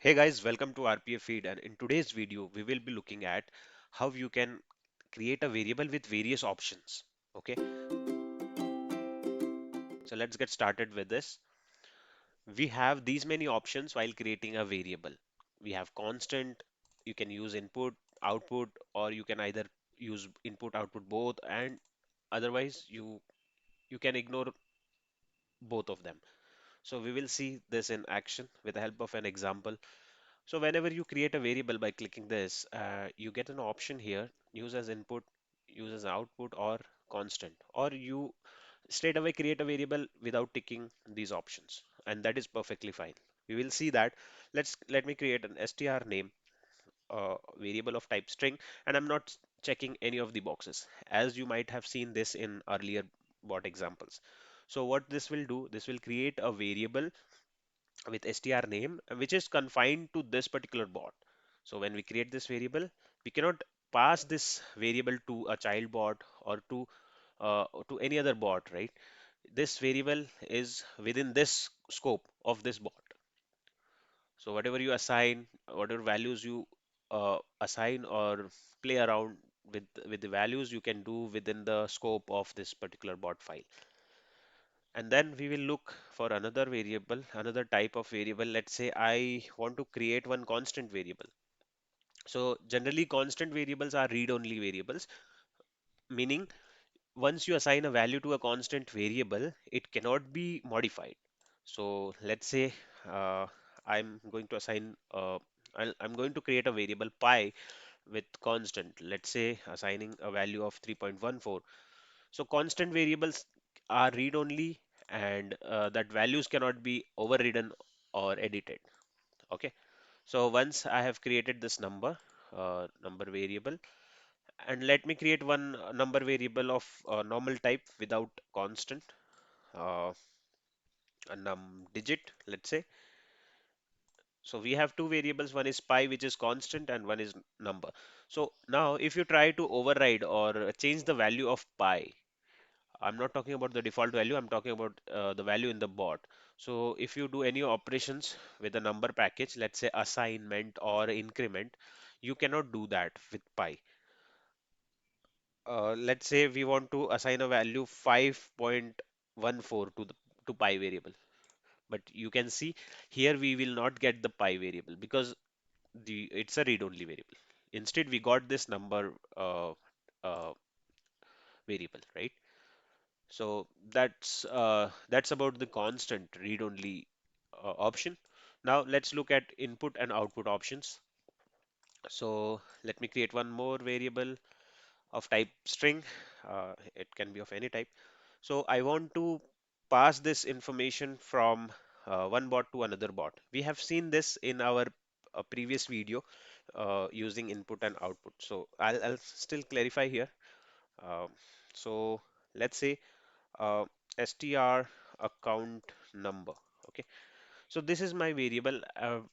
Hey guys, welcome to RPA Feed, and in today's video we will be looking at how you can create a variable with various options. Okay, so let's get started with this. We have these many options while creating a variable. We have constant, you can use input, output, or you can either use input, output both, and otherwise you can ignore both of them. So we will see this in action with the help of an example. So whenever you create a variable by clicking this, you get an option here, use as input, use as output, or constant, or you straight away create a variable without ticking these options, and that is perfectly fine. We will see that. Let me create an str name, variable of type string, and I'm not checking any of the boxes, as you might have seen this in earlier bot examples. So what this will do, this will create a variable with str name which is confined to this particular bot. So when we create this variable, we cannot pass this variable to a child bot or to any other bot, right? This variable is within this scope of this bot. So whatever you assign, whatever values you assign or play around with the values, you can do within the scope of this particular bot file. And then we will look for another variable, another type of variable. Let's say I want to create one constant variable. So generally constant variables are read-only variables, meaning once you assign a value to a constant variable, it cannot be modified. So let's say uh, I'm going to assign, I'm going to create a variable pi with constant. Let's say assigning a value of 3.14. So constant variables are read-only, and that values cannot be overridden or edited. Okay. So once I have created this number variable, and let me create one number variable of normal type without constant, uh, a digit, let's say. So we have two variables, one is pi, which is constant, and one is number. So now if you try to override or change the value of pi, I'm not talking about the default value, I'm talking about the value in the bot. So if you do any operations with a number package, let's say assignment or increment, you cannot do that with pi. Let's say we want to assign a value 5.14 to pi variable. But you can see here we will not get the pi variable because it's a read-only variable. Instead, we got this number uh, variable, right? So that's about the constant read-only option. Now let's look at input and output options. So let me create one more variable of type string. It can be of any type. So I want to pass this information from one bot to another bot. We have seen this in our previous video using input and output. So I'll still clarify here. Um so let's say uh, str account number. Okay, so this is my variable,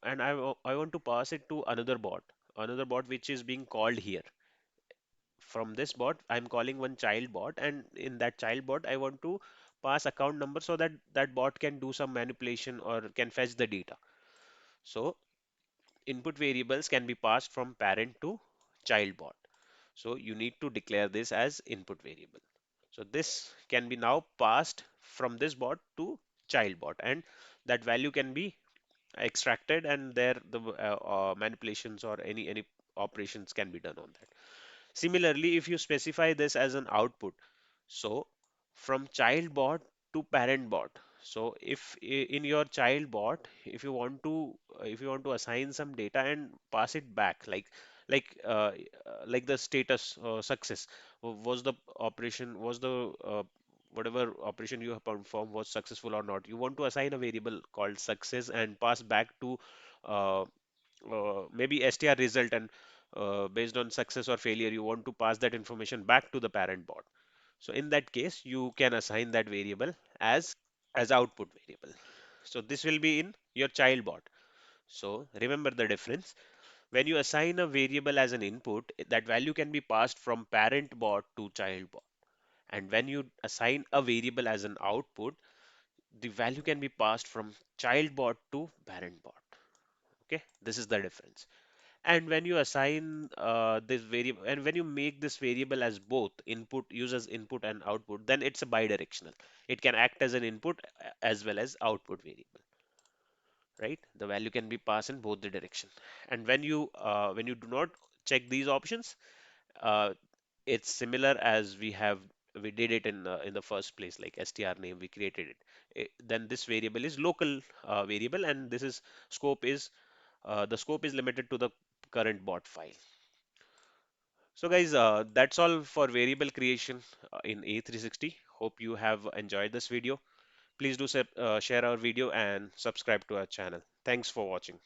and I want to pass it to another bot which is being called here. From this bot, I'm calling one child bot, and in that child bot, I want to pass account number so that that bot can do some manipulation or can fetch the data. So input variables can be passed from parent to child bot. So you need to declare this as input variable. So this can be now passed from this bot to child bot, and that value can be extracted, and there the manipulations or any operations can be done on that. Similarly, if you specify this as an output, so from child bot to parent bot. So if in your child bot, if you want to assign some data and pass it back, like the status success, was the operation was the whatever operation you have performed was successful or not. You want to assign a variable called success and pass back to uh, maybe str result, and based on success or failure, you want to pass that information back to the parent bot. So in that case, you can assign that variable as output variable. So this will be in your child bot. So remember the difference. When you assign a variable as an input, that value can be passed from parent bot to child bot. And when you assign a variable as an output, the value can be passed from child bot to parent bot. Okay, this is the difference. And when you assign this variable, and when you make this variable as both input, use as input and output, then it's a bidirectional. It can act as an input as well as output variable, right? The value can be passed in both the direction. And when you do not check these options, uh, it's similar as we did it in the first place, like str name, we created it. Then this variable is local variable, and this is scope is the scope is limited to the current bot file. So guys, that's all for variable creation in A360. Hope you have enjoyed this video. Please do share our video and subscribe to our channel. Thanks for watching.